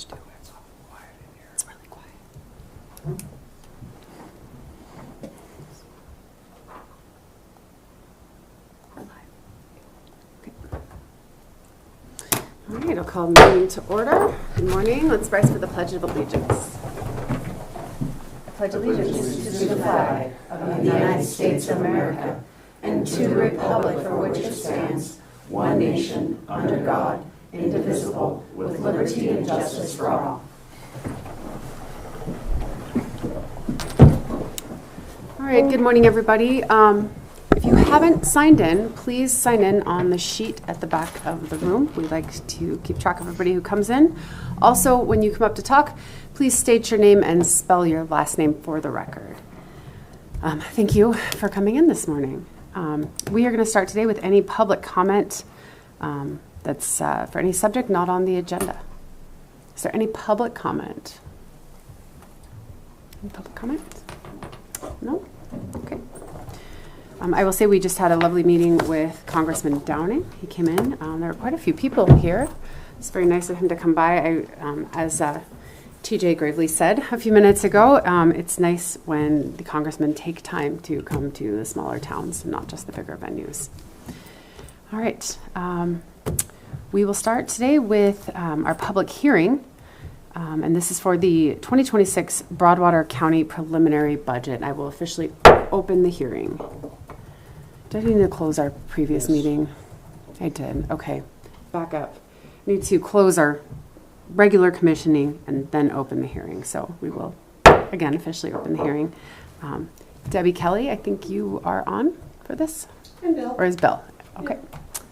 much too. It's all quiet in here. It's really quiet. All right, I'll call the meeting to order. Good morning. Let's rise for the Pledge of Allegiance. Pledge allegiance to the flag of the United States of America and to the republic for which it stands, one nation, under God, indivisible, with liberty and justice for all. All right, good morning, everybody. If you haven't signed in, please sign in on the sheet at the back of the room. We like to keep track of everybody who comes in. Also, when you come up to talk, please state your name and spell your last name for the record. Thank you for coming in this morning. We are going to start today with any public comment that's for any subject not on the agenda. Is there any public comment? Any public comment? No? Okay. I will say we just had a lovely meeting with Congressman Downing. He came in. There were quite a few people here. It's very nice of him to come by. As TJ Gravely said a few minutes ago, it's nice when the congressmen take time to come to the smaller towns, not just the bigger venues. All right. We will start today with our public hearing. And this is for the 2026 Broadwater County preliminary budget. I will officially open the hearing. Did I need to close our previous meeting? I did. Okay. Back up. Need to close our regular commissioning and then open the hearing. So we will, again, officially open the hearing. Debbie Kelly, I think you are on for this? And Bill. Or is Bill? Okay.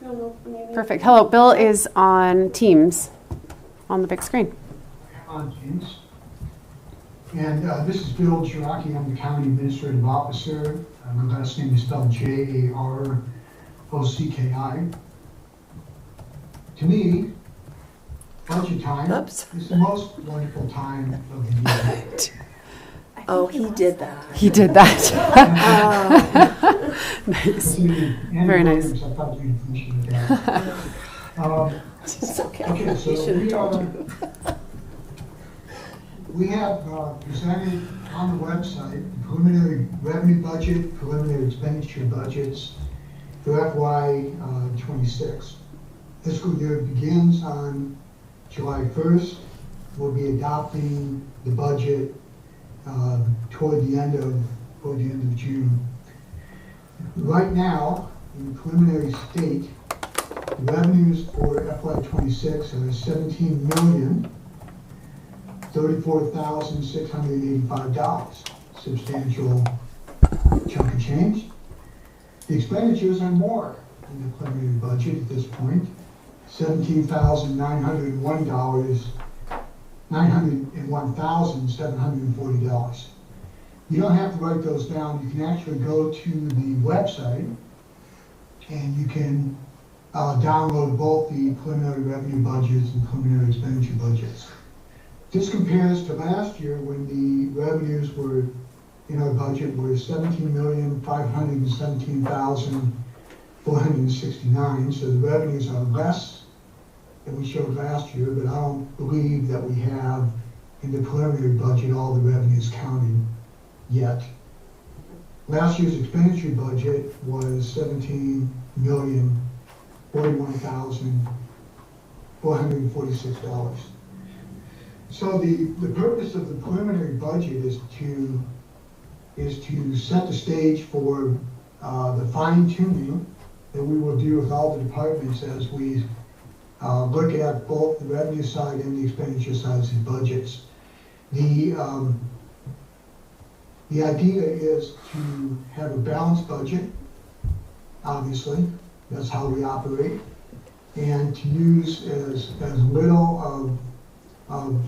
Yeah. No, Perfect. Hello. Bill is on Teams on the big screen. On Teams. And this is Bill Jiraki. I'm the County Administrative Officer. My last name is spelled Jarocki. To me, budget time is the most wonderful time of the year. Oh, he did that. He did that. Nice. Very nice. I thought you'd appreciate that. It's okay. Okay, so we have presented on the website the preliminary revenue budget, preliminary expenditure budgets for FY 26. Fiscal year begins on July 1st. We'll be adopting the budget toward the end of June. Right now, in the preliminary state, the revenues for FY 26 are 17 million. $34,685, substantial chunk of change. The expenditures are more in the preliminary budget at this point, $901,740. You don't have to write those down. You can actually go to the website and you can download both the preliminary revenue budgets and preliminary expenditure budgets. This compares to last year when the revenues were in our budget were $17,517,469. So the revenues are less than we showed last year, but I don't believe that we have in the preliminary budget all the revenues counted yet. Last year's expenditure budget was $17,041,446. So the purpose of the preliminary budget is to set the stage for the fine tuning that we will do with all the departments as we look at both the revenue side and the expenditure sides of the budgets. The idea is to have a balanced budget, obviously, that's how we operate, and to use as little of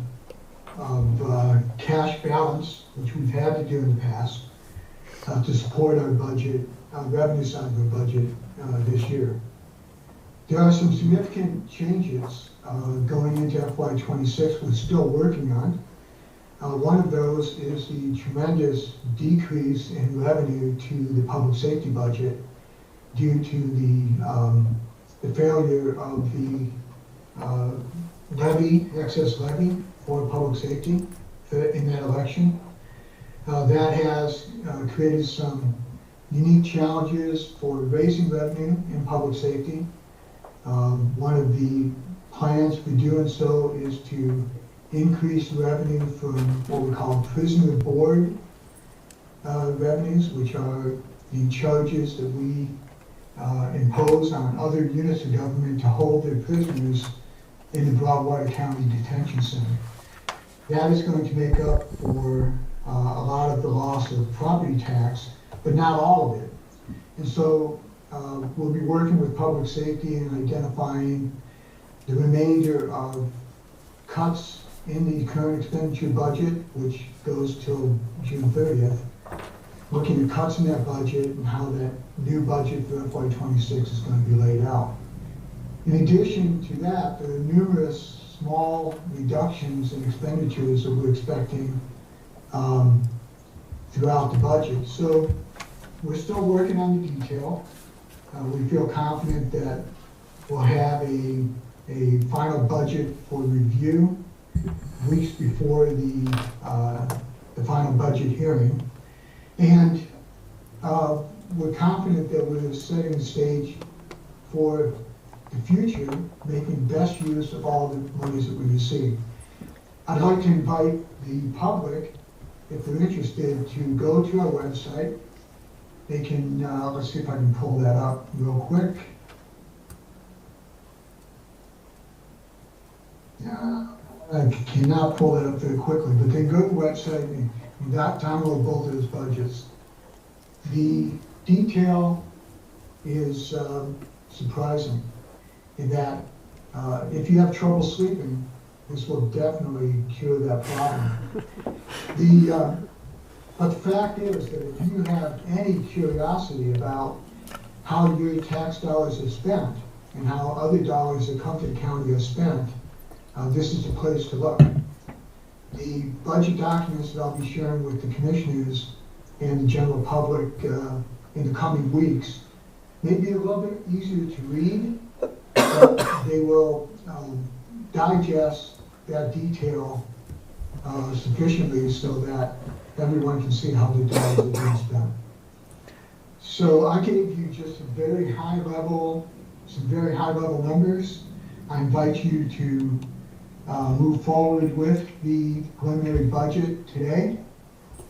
cash balance, which we've had to do in the past, to support our budget, revenue side of our budget this year. There are some significant changes going into FY 26 we're still working on. One of those is the tremendous decrease in revenue to the public safety budget due to the failure of the excess levy for public safety in that election. That has created some unique challenges for raising revenue in public safety. One of the plans for doing so is to increase revenue from what we call prisoner board revenues, which are the charges that we impose on other units of government to hold their prisoners in the Broadwater County Detention Center. That is going to make up for a lot of the loss of property tax, but not all of it. And so we'll be working with public safety and identifying the remainder of cuts in the current expenditure budget, which goes till June 30th, looking at cuts in that budget and how that new budget for FY26 is going to be laid out. In addition to that, there are numerous small reductions in expenditures that we're expecting throughout the budget. So we're still working on the detail. We feel confident that we'll have a final budget for review weeks before the final budget hearing. And we're confident that we're setting the stage for the future, making best use of all the monies that we receive. I'd like to invite the public, if they're interested, to go to our website. They can, let's see if I can pull that up real quick. I cannot pull that up very quickly, but they go to the website and download both of those budgets. The detail is surprising in that if you have trouble sleeping, this will definitely cure that problem. But the fact is that if you have any curiosity about how your tax dollars are spent and how other dollars that come to the county are spent, this is the place to look. The budget documents that I'll be sharing with the commissioners and the general public in the coming weeks may be a little bit easier to read, but they will digest that detail sufficiently so that everyone can see how the dollars are being spent. So I gave you just some very high level numbers. I invite you to move forward with the preliminary budget today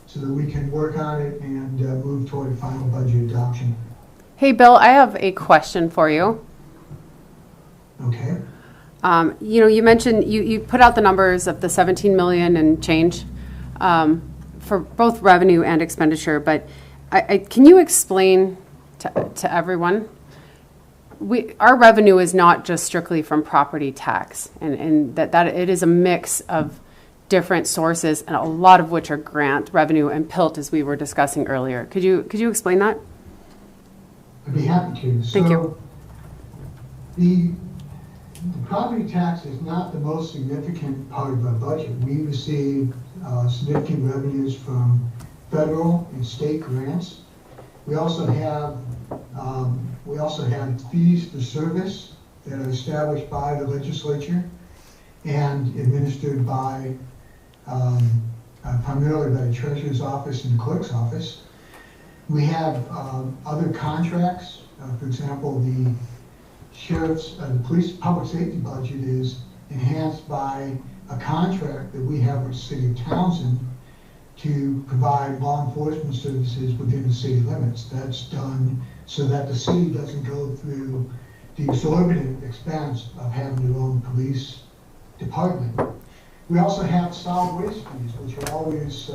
so that we can work on it and move toward a final budget adoption. Hey, Bill, I have a question for you. Okay. You mentioned you put out the numbers of the 17 million and change for both revenue and expenditure, but can you explain to everyone? Our revenue is not just strictly from property tax, and that it is a mix of different sources, and a lot of which are grant revenue and PILT, as we were discussing earlier. Could you explain that? I'd be happy to. Thank you. The property tax is not the most significant part of our budget. We receive significant revenues from federal and state grants. We also have fees for service that are established by the legislature and administered by primarily by the Treasurer's Office and the Clerk's Office. We have other contracts. For example, the Sheriff's, the Police Public Safety budget is enhanced by a contract that we have with the City of Townsend to provide law enforcement services within the city limits. That's done so that the city doesn't go through the exorbitant expense of having their own police department. We also have solid waste fees, which are always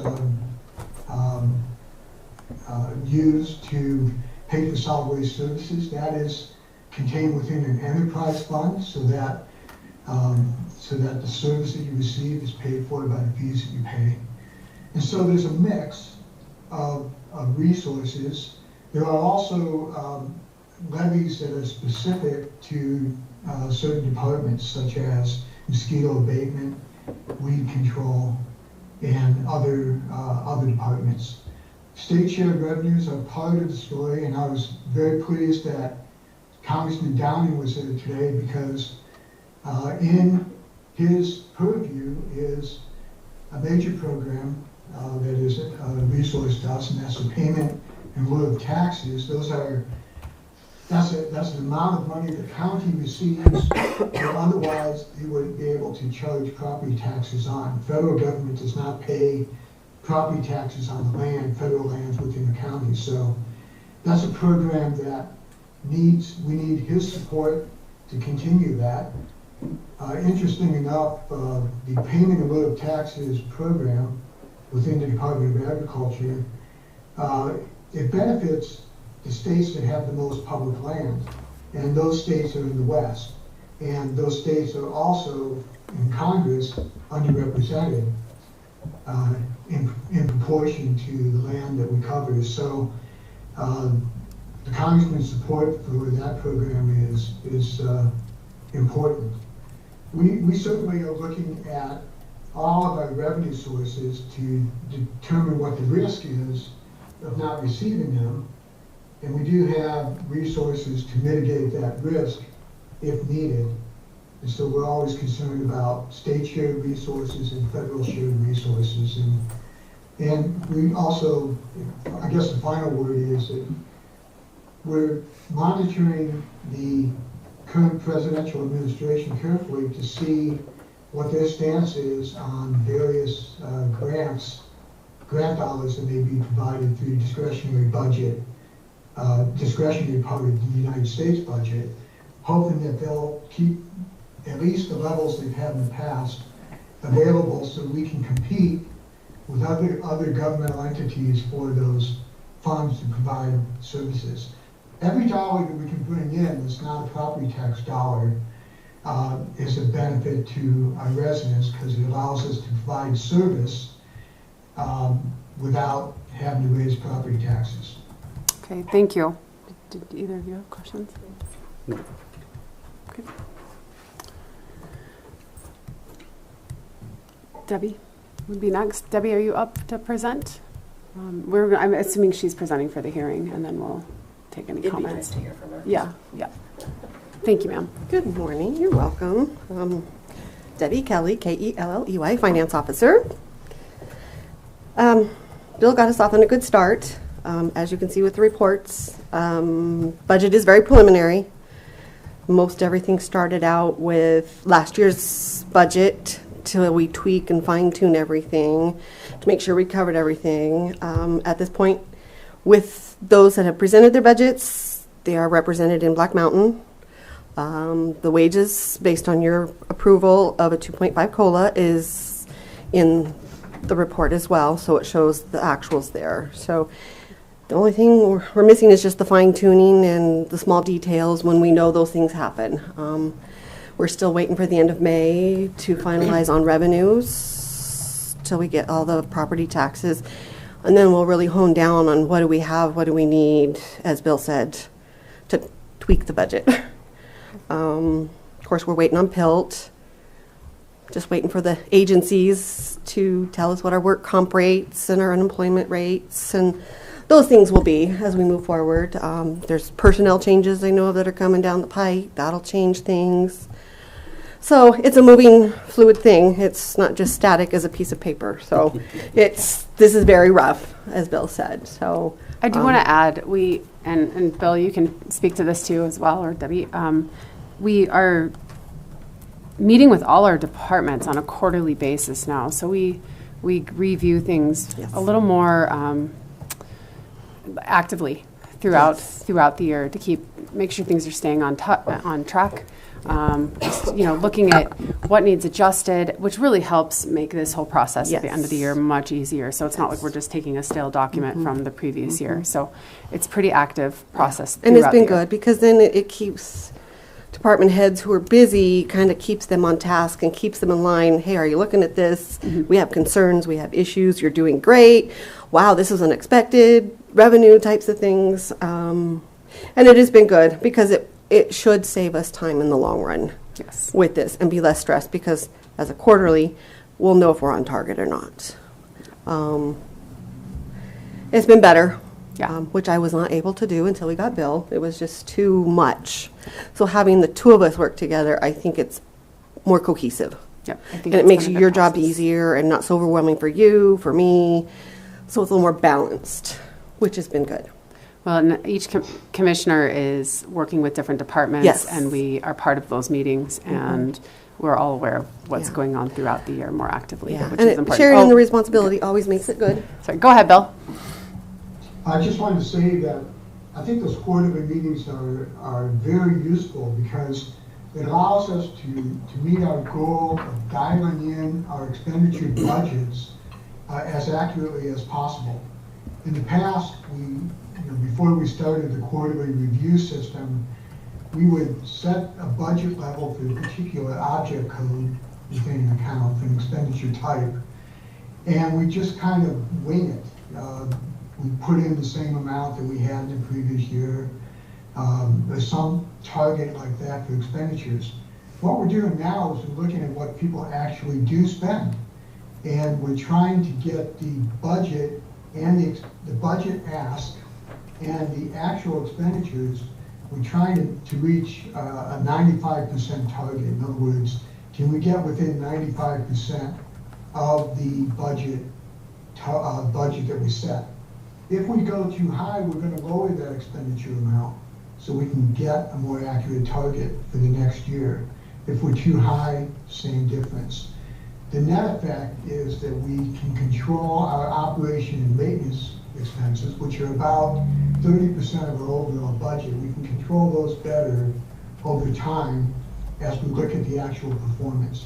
used to pay for solid waste services. That is contained within an enterprise fund so that the service that you receive is paid for by the fees that you pay. And so there's a mix of resources. There are also levies that are specific to certain departments, such as mosquito abatement, weed control, and other departments. State shared revenues are part of the story, and I was very pleased that Congressman Downing was there today because in his purview is a major program that is a resource to us, and that's the payment in lieu of taxes. That's an amount of money the county receives that otherwise you wouldn't be able to charge property taxes on. Federal government does not pay property taxes on the land, federal lands within the county. So that's a program that we need his support to continue that. Interesting enough, the payment in lieu of taxes program within the Department of Agriculture, it benefits the states that have the most public land, and those states are in the West. And those states are also in Congress underrepresented in proportion to the land that we cover. So the Congressman's support for that program is important. We certainly are looking at all of our revenue sources to determine what the risk is of not receiving them. And we do have resources to mitigate that risk if needed. And so we're always concerned about state shared resources and federal shared resources. And we also, I guess the final word is that we're monitoring the current presidential administration carefully to see what their stance is on various grant dollars that may be provided through discretionary budget, discretionary part of the United States budget, hoping that they'll keep at least the levels they've had in the past available so we can compete with other governmental entities for those funds to provide services. Every dollar that we can bring in that's not a property tax dollar is a benefit to our residents because it allows us to provide service without having to raise property taxes. Okay, thank you. Did either of you have questions? No. Okay. Debbie would be next. Debbie, are you up to present? I'm assuming she's presenting for the hearing, and then we'll take any comments. It'd be nice to hear from her. Yeah. Thank you, ma'am. Good morning. You're welcome. Debbie Kelly, K-E-L-L-E-Y, Finance Officer. Bill got us off on a good start. As you can see with the reports, budget is very preliminary. Most everything started out with last year's budget till we tweak and fine-tune everything to make sure we covered everything. At this point, with those that have presented their budgets, they are represented in Black Mountain. The wages, based on your approval of a 2.5 COLA, is in the report as well, so it shows the actuals there. So the only thing we're missing is just the fine-tuning and the small details when we know those things happen. We're still waiting for the end of May to finalize on revenues till we get all the property taxes. And then we'll really hone down on what do we have, what do we need, as Bill said, to tweak the budget. Of course, we're waiting on PILT. Just waiting for the agencies to tell us what our work comp rates and our unemployment rates and those things will be as we move forward. There's personnel changes I know that are coming down the pike. That'll change things. So it's a moving, fluid thing. It's not just static as a piece of paper. So this is very rough, as Bill said. So I do want to add, and Bill, you can speak to this too as well, or Debbie. We are meeting with all our departments on a quarterly basis now. So we review things a little more actively throughout the year to make sure things are staying on track. Just, looking at what needs adjusted, which really helps make this whole process at the end of the year much easier. So it's not like we're just taking a stale document from the previous year. So it's pretty active process. And it's been good because then it keeps department heads who are busy, kind of keeps them on task and keeps them in line. Hey, are you looking at this? We have concerns, we have issues, you're doing great. Wow, this is unexpected, revenue types of things. And it has been good because it should save us time in the long run with this and be less stressed because as a quarterly, we'll know if we're on target or not. It's been better, which I was not able to do until we got Bill. It was just too much. So having the two of us work together, I think it's more cohesive. Yep. I think And it it's makes been a good your job process. easier and not so overwhelming for you, for me. So it's a little more balanced, which has been good. Well, and each commissioner is working with different departments, Yes. and we are part of those meetings, and we're all aware of what's Yeah. going on throughout the year more actively, Yeah. which And is important. sharing Oh, the responsibility always makes it good. sorry, go ahead, Bill. I just wanted to say that I think those quarterly meetings are very useful because it allows us to meet our goal of dialing in our expenditure budgets as accurately as possible. In the past, before we started the quarterly review system, we would set a budget level for a particular object code within an account, for an expenditure type, and we just kind of wing it. We put in the same amount that we had in the previous year. There's some target like that for expenditures. What we're doing now is we're looking at what people actually do spend. And we're trying to get the budget and the budget ask and the actual expenditures. We're trying to reach a 95% target. In other words, can we get within 95% of the budget that we set? If we go too high, we're going to lower that expenditure amount so we can get a more accurate target for the next year. If we're too high, same difference. The net effect is that we can control our operation and maintenance expenses, which are about 30% of our overall budget. We can control those better over time as we look at the actual performance.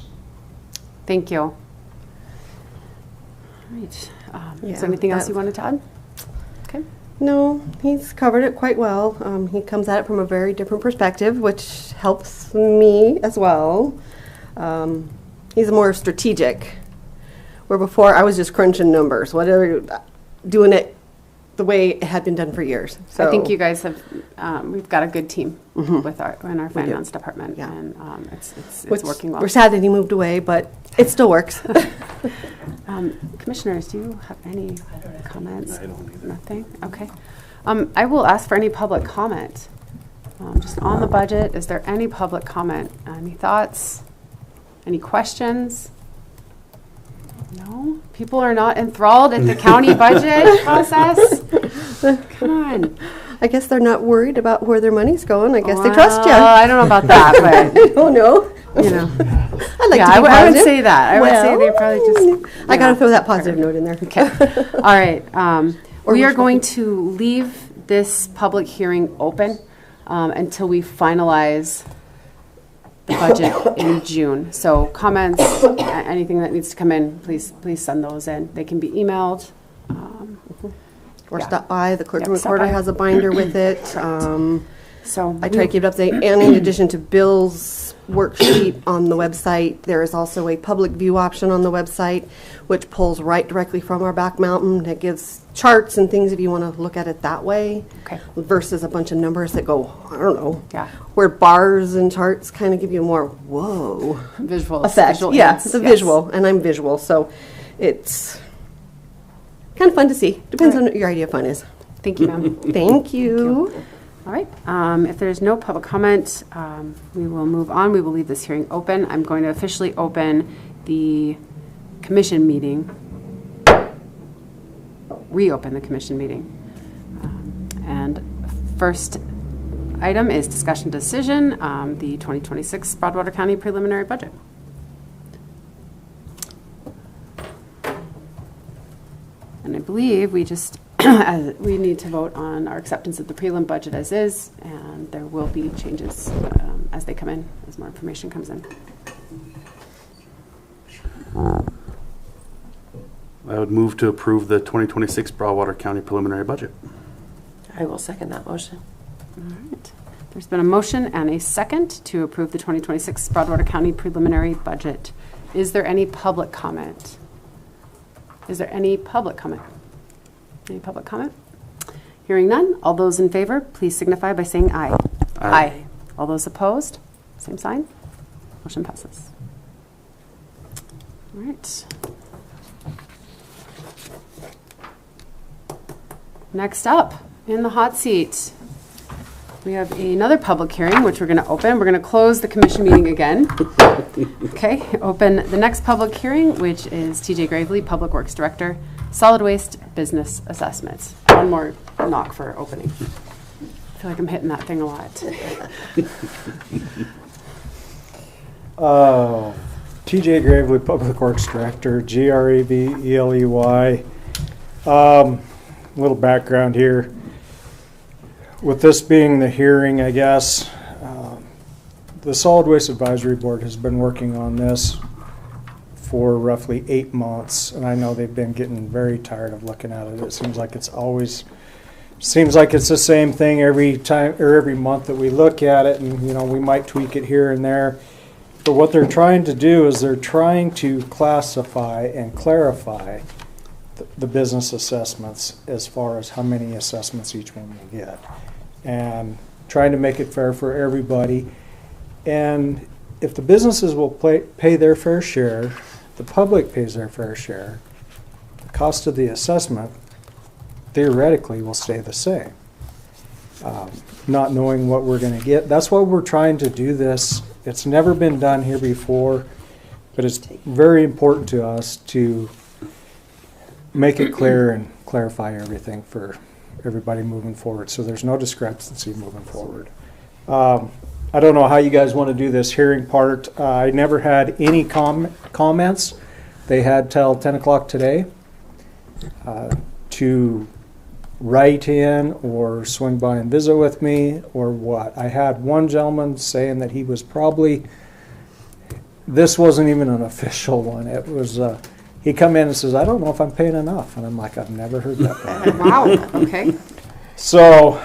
Thank you. All right. Is Yeah, there anything else that- you wanted to add? Okay. No, he's covered it quite well. He comes at it from a very different perspective, which helps me as well. He's more strategic, where before I was just crunching numbers, whatever, doing it the way it had been done for years. So I think you guys have, we've got a good team with our finance department, Yeah. and it's which working well. We're sad that he moved away, but it still works. Commissioners, do you have any comments? I don't either. Nothing? Okay. I will ask for any public comment. Just on the budget, is there any public comment? Any thoughts? Any questions? No? People are not enthralled at the county budget process? Come on. I guess they're not worried about where their money's going. I guess they trust you. I don't know about that, but, Oh, no. you know. I like Yeah, to I be would positive. say that. I would say they probably just. I got to you know. throw that positive note in there. Okay. All right. Or We are wishful going to leave this public hearing open until we finalize the budget in June. So comments, anything that needs to come in, please send those in. They can be emailed. Or Yeah. stop by. The clerk Yep, and stop recorder by. has a binder with it. So I try to keep it up to date. And in addition to Bill's worksheet on the website, there is also a public view option on the website, which pulls right directly from our back mountain. It gives charts and things if you want to look at it that way. Okay. Versus a bunch of numbers that go, I don't know. Yeah. Where bars and charts kind of give you a more, whoa, visual effect. visual Yeah, aids, it's a yes. visual, and I'm visual, so it's kind of fun to see. Depends on what your idea of fun is. Thank you, ma'am. Thank you. All right. If there's no public comment, we will move on. We will leave this hearing open. I'm going to officially open the commission meeting, reopen the commission meeting. And first item is discussion decision, the 2026 Broadwater County preliminary budget. And I believe we just, we need to vote on our acceptance of the prelim budget as is, and there will be changes as they come in, as more information comes in. I would move to approve the 2026 Broadwater County preliminary budget. I will second that motion. All right. There's been a motion and a second to approve the 2026 Broadwater County preliminary budget. Is there any public comment? Is there any public comment? Any public comment? Hearing none, all those in favor, please signify by saying aye. Aye. All those opposed, same sign. Motion passes. All right. Next up, in the hot seat, We have another public hearing, which we're going to open. We're going to close the commission meeting again. Okay, open the next public hearing, which is TJ Gravely, Public Works Director, Solid Waste Business Assessments. One more knock for opening. I feel like I'm hitting that thing a lot. TJ Gravely, Public Works Director, Gravely. Little background here. With this being the hearing, I guess, the Solid Waste Advisory Board has been working on this for roughly 8 months, and I know they've been getting very tired of looking at it. It seems like it's the same thing every time or every month that we look at it, and we might tweak it here and there. But what they're trying to do is they're trying to classify and clarify the business assessments as far as how many assessments each one will get, and trying to make it fair for everybody. And if the businesses will pay their fair share, the public pays their fair share, the cost of the assessment theoretically will stay the same. Not knowing what we're going to get. That's why we're trying to do this. It's never been done here before, but it's very important to us to make it clear and clarify everything for everybody moving forward, so there's no discrepancy moving forward. I don't know how you guys want to do this hearing part. I never had any comments. They had till 10 o'clock today to write in or swing by and visit with me or what. I had one gentleman saying that he was probably, this wasn't even an official one. It was, he come in and says, I don't know if I'm paying enough. And I'm like, I've never heard that before. Wow, okay. So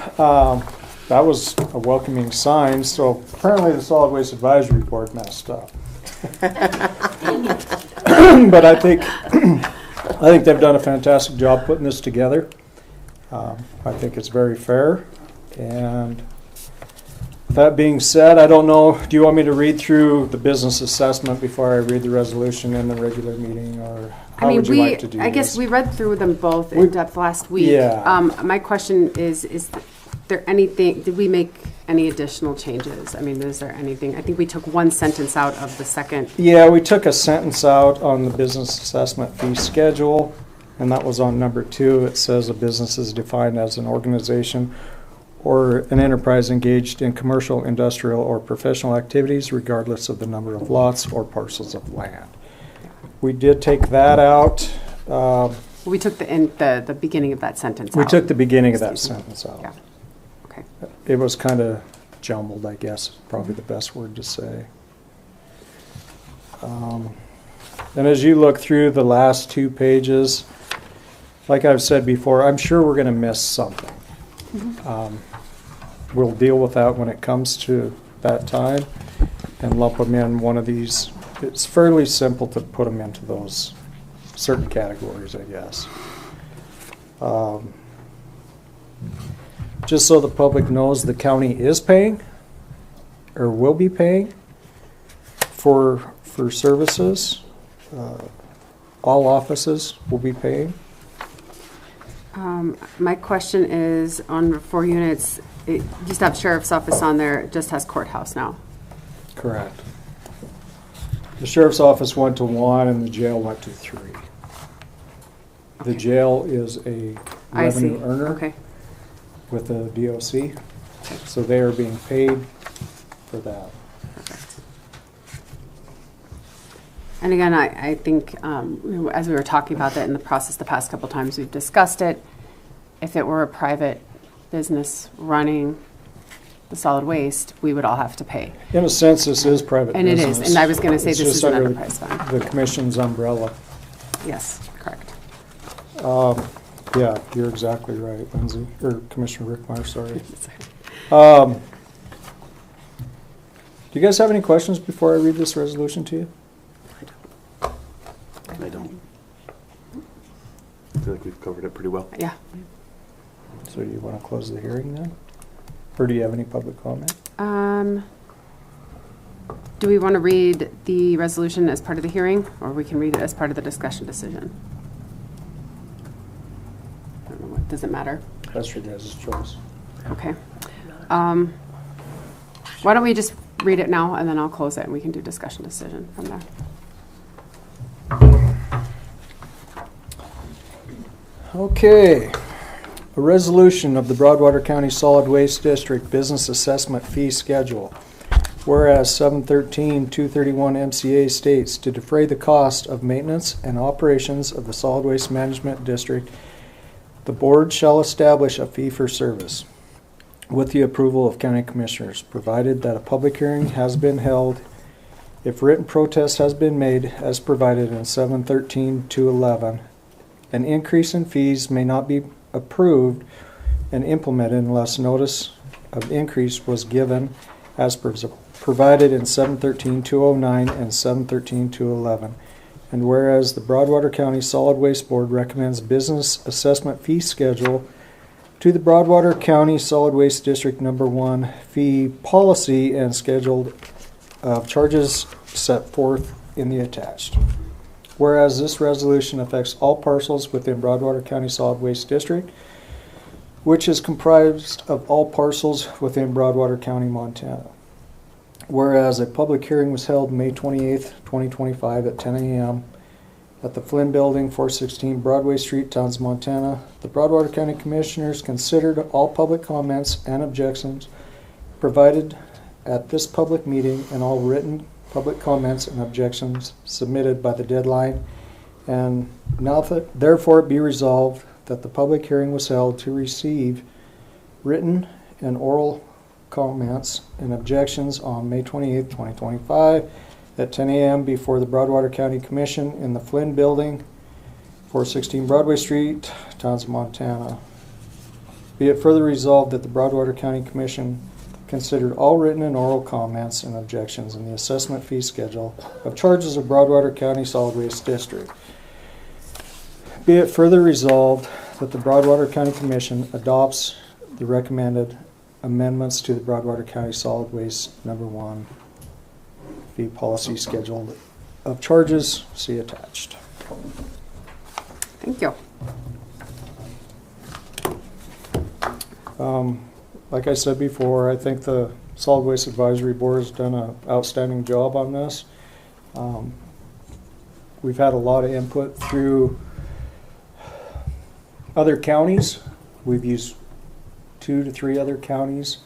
that was a welcoming sign. So apparently the Solid Waste Advisory Board messed up. But I think they've done a fantastic job putting this together. I think it's very fair. And that being said, I don't know, do you want me to read through the business assessment before I read the resolution in the regular meeting, or how would you like to do I guess this? we read through them both in depth last week. Yeah. My question is there anything, did we make any additional changes? I mean, is there anything, I think we took one sentence out of the second. Yeah, we took a sentence out on the business assessment fee schedule, and that was on number 2. It says a business is defined as an organization or an enterprise engaged in commercial, industrial, or professional activities, regardless of the number of lots or parcels of land. We did take that out. We took the beginning of that sentence out. We took the beginning of that Excuse me. sentence out. Yeah. Okay. It was kind of jumbled, I guess, probably the best word to say. And as you look through the last 2 pages, like I've said before, I'm sure we're going to miss something. We'll deal with that when it comes to that time and lump them in one of these. It's fairly simple to put them into those certain categories, I guess. Just so the public knows, the county is paying or will be paying for services. All offices will be paying. My question is on 4 units, it used to have sheriff's office on there, it just has courthouse now. Correct. The sheriff's office went to 1 and the jail went to 3. The jail is a revenue earner Okay. with a DOC, so they are being paid for that. And again, I think as we were talking about that in the process the past couple times we've discussed it, if it were a private business running the solid waste, we would all have to pay. In a sense, this is private And business. it is, and I was going to say It's this just is an under enterprise fund. the commission's umbrella. Yes, correct. Yeah, you're exactly right, Lindsay, or Commissioner Rickmeyer, sorry. Do you guys have any questions before I read this resolution to you? I don't. I feel like we've covered it pretty well. Yeah. So you want to close the hearing then? Or do you have any public comment? Do we want to read the resolution as part of the hearing, or we can read it as part of the discussion decision? I don't know, does it matter? That's your guys' choice. Okay. Why don't we just read it now, and then I'll close it, and we can do discussion decision from there. Okay. A resolution of the Broadwater County Solid Waste District Business Assessment Fee Schedule. Whereas 713-231 MCA states, to defray the cost of maintenance and operations of the Solid Waste Management District, the board shall establish a fee for service with the approval of county commissioners, provided that a public hearing has been held if written protest has been made as provided in 713-211. An increase in fees may not be approved and implemented unless notice of increase was given as provided in 713-209 and 713-211. And whereas the Broadwater County Solid Waste Board recommends business assessment fee schedule to the Broadwater County Solid Waste District Number 1 fee policy and schedule of charges set forth in the attached. Whereas this resolution affects all parcels within Broadwater County Solid Waste District, which is comprised of all parcels within Broadwater County, Montana. Whereas a public hearing was held May 28th, 2025 at 10 a.m. at the Flynn Building, 416 Broadway Street, Townsend, Montana. The Broadwater County Commissioners considered all public comments and objections provided at this public meeting and all written public comments and objections submitted by the deadline. And now that therefore it be resolved that the public hearing was held to receive written and oral comments and objections on May 28, 2025 at 10 a.m. before the Broadwater County Commission in the Flynn Building, 416 Broadway Street, Townsend, Montana. Be it further resolved that the Broadwater County Commission considered all written and oral comments and objections in the assessment fee schedule of charges of Broadwater County Solid Waste District. Be it further resolved that the Broadwater County Commission adopts the recommended amendments to the Broadwater County Solid Waste Number 1 fee policy schedule of charges, see attached. Thank you. Like I said before, I think the Solid Waste Advisory Board has done an outstanding job on this. We've had a lot of input through other counties. We've used 2 to 3 other counties.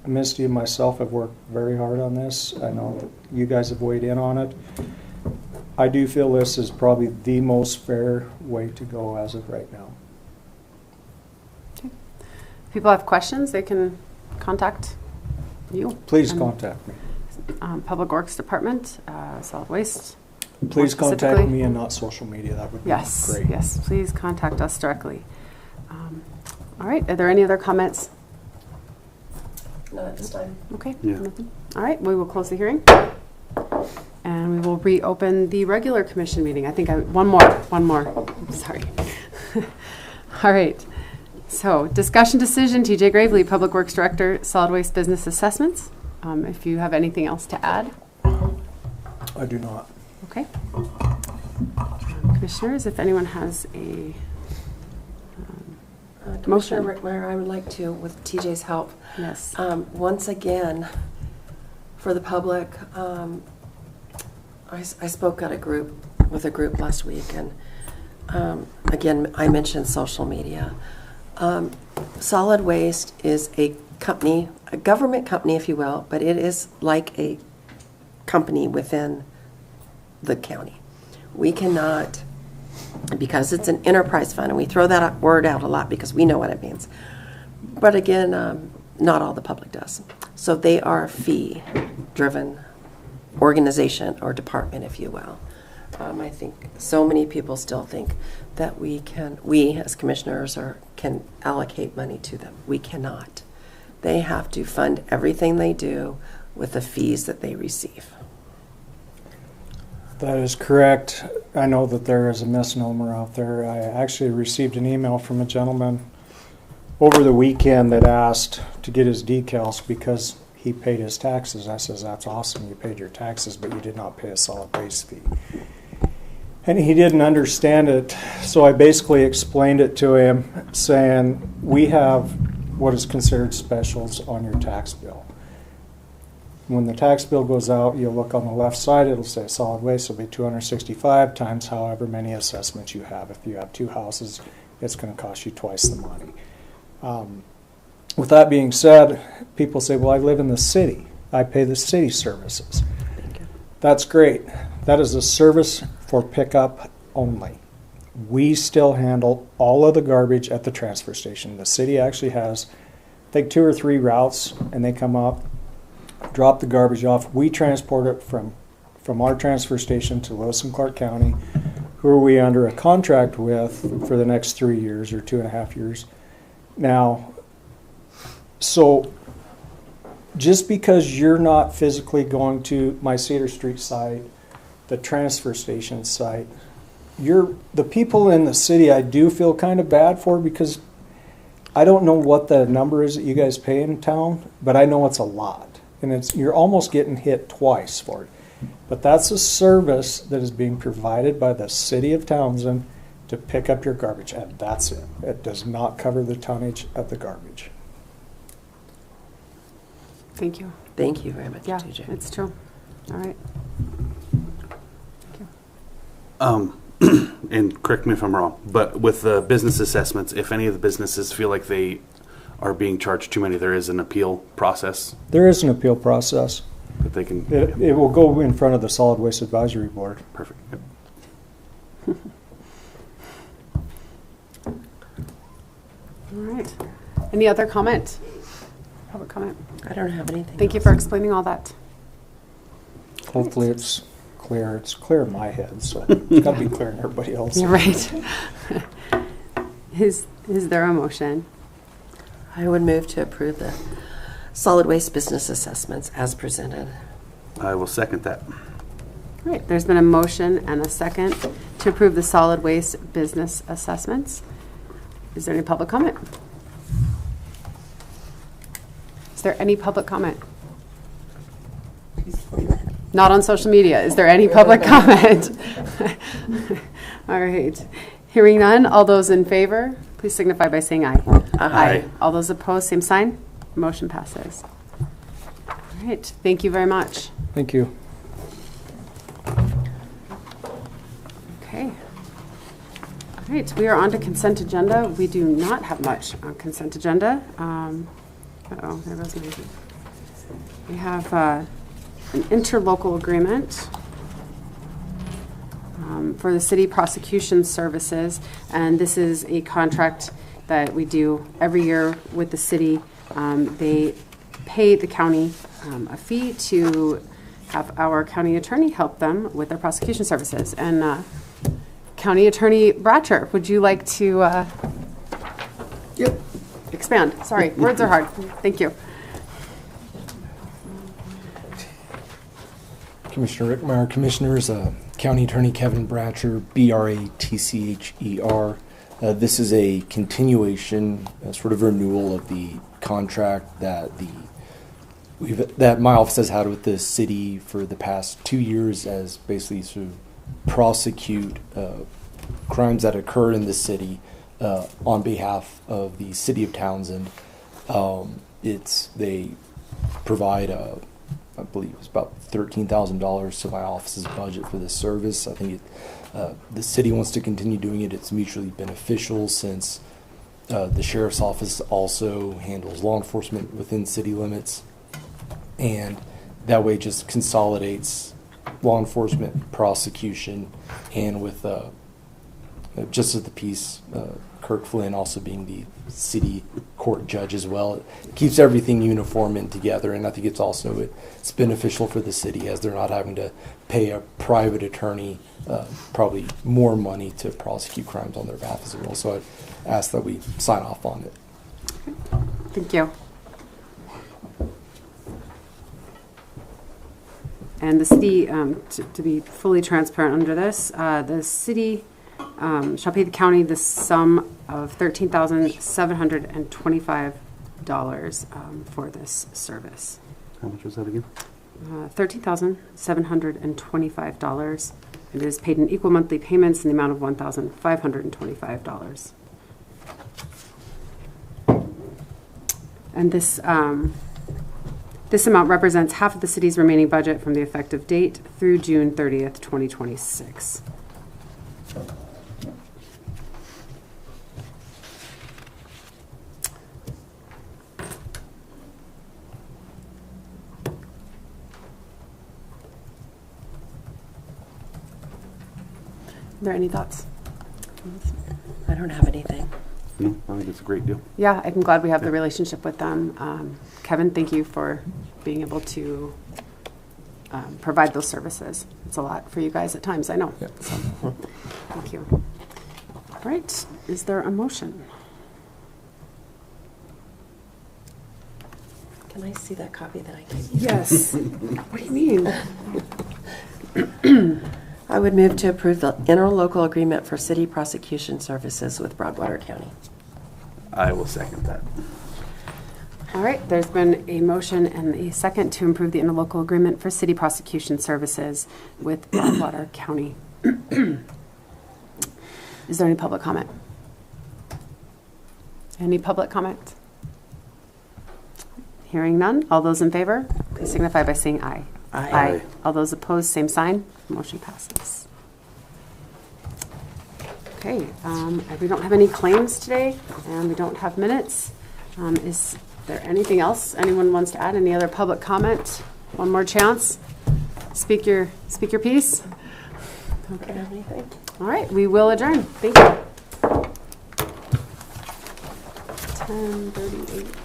Misty and myself have worked very hard on this. I know that you guys have weighed in on it. I do feel this is probably the most fair way to go as of right now. If people have questions, they can contact you. Please and, contact me. Public Works Department, Solid Waste. Please More contact specifically. me and not social media. That would be Yes, great. yes, please contact us directly. All right, are there any other comments? Not at this time. Okay. Yeah. Nothing. All right, we will close the hearing. And we will reopen the regular commission meeting. I think one more. Sorry. All right. So, discussion decision, TJ Gravely, Public Works Director, Solid Waste Business Assessments. If you have anything else to add. I do not. Okay. Commissioners, if anyone has a Commissioner motion. Rickmeyer, I would like to, with TJ's help, Yes. once again, for the public, I spoke at a group last week, and again, I mentioned social media. Solid Waste is a company, a government company, if you will, but it is like a company within the county. We cannot, because it's an enterprise fund, and we throw that word out a lot because we know what it means. But again, not all the public does. So they are a fee-driven organization or department, if you will. I think so many people still think that we as commissioners can allocate money to them. We cannot. They have to fund everything they do with the fees that they receive. That is correct. I know that there is a misnomer out there. I actually received an email from a gentleman over the weekend that asked to get his decals because he paid his taxes. I says, that's awesome. You paid your taxes, but you did not pay a solid waste fee. And he didn't understand it, so I basically explained it to him, saying, we have what is considered specials on your tax bill. When the tax bill goes out, you'll look on the left side, it'll say solid waste will be 265 times however many assessments you have. If you have 2 houses, it's going to cost you twice the money. With that being said, people say, well, I live in the city. I pay the city services. That's great. That is a service for pickup only. We still handle all of the garbage at the transfer station. The city actually has, I think, 2 or 3 routes, and they come up, drop the garbage off. We transport it from our transfer station to Lewis and Clark County, who are we under a contract with for the next 3 years or 2.5 years. Now, so just because you're not physically going to my Cedar Street site, the transfer station site, the people in the city I do feel kind of bad for, because I don't know what the number is that you guys pay in town, but I know it's a lot. And you're almost getting hit twice for it. But that's a service that is being provided by the city of Townsend to pick up your garbage, and that's it. It does not cover the tonnage of the garbage. Thank you. Thank you very much, Yeah, TJ. it's true. All right. And correct me if I'm wrong, but with the business assessments, if any of the businesses feel like they are being charged too many, there is an appeal process There is an appeal process. that they can. It will go in front of the Solid Waste Advisory Board. Perfect. Yep. All right. Any other comment? Public comment? I don't have anything Thank you else. for explaining all that. Hopefully it's clear. It's clear in my head, so it's got to be clear in everybody else. You're right. Is there a motion? I would move to approve the solid waste business assessments as presented. I will second that. All right, there's been a motion and a second to approve the solid waste business assessments. Is there any public comment? Is there any public comment? Not on social media. Is there any public comment? All right. Hearing none, all those in favor, please signify by saying aye. Aye. All those opposed, same sign. Motion passes. All right. Thank you very much. Thank you. Okay. All right, we are on to consent agenda. We do not have much on consent agenda. Uh-oh, there goes my... We have an interlocal agreement for the city prosecution services, and this is a contract that we do every year with the city. They pay the county a fee to have our county attorney help them with their prosecution services. And County Attorney Bratcher, would you like to expand? Sorry, words are hard. Thank you. Commissioner Rickmeyer, Commissioners, County Attorney Kevin Bratcher, B-R-A-T-C-H-E-R. This is a continuation, sort of renewal of the contract that that my office has had with the city for the past 2 years, as basically to prosecute crimes that occur in the city on behalf of the city of Townsend. They provide I believe it was about $13,000 to my office's budget for this service. I think the city wants to continue doing it. It's mutually beneficial, since the sheriff's office also handles law enforcement within city limits, and that way it just consolidates law enforcement, prosecution, and with just as the piece, Kirk Flynn also being the city court judge as well. It keeps everything uniform and together, and I think it's beneficial for the city, as they're not having to pay a private attorney probably more money to prosecute crimes on their behalf as well. So I ask that we sign off on it. Thank you. And the city, to be fully transparent under this, the city shall pay the county the sum of $13,725 for this service. How much was that again? $13,725. It is paid in equal monthly payments in the amount of $1,525. And this amount represents half of the city's remaining budget from the effective date through June 30th, 2026. Are there any thoughts? I don't have anything. No, I think it's a great deal. Yeah, I'm glad we have the relationship with them. Kevin, thank you for being able to provide those services. It's a lot for you guys at times, I know. Yeah. So, thank you. All right, is there a motion? Can I see that copy that I gave you? Yes. What do you mean? I would move to approve the interlocal agreement for city prosecution services with Broadwater County. I will second that. All right, there's been a motion and a second to improve the interlocal agreement for city prosecution services with Broadwater County. Is there any public comment? Any public comment? Hearing none. All those in favor, please signify by saying aye. Aye. All those opposed, same sign. Motion passes. Okay, we don't have any claims today, and we don't have minutes. Is there anything else anyone wants to add? Any other public comment? One more chance. Speak your piece. Okay. Anything? All right, we will adjourn. Thank you. 10:38.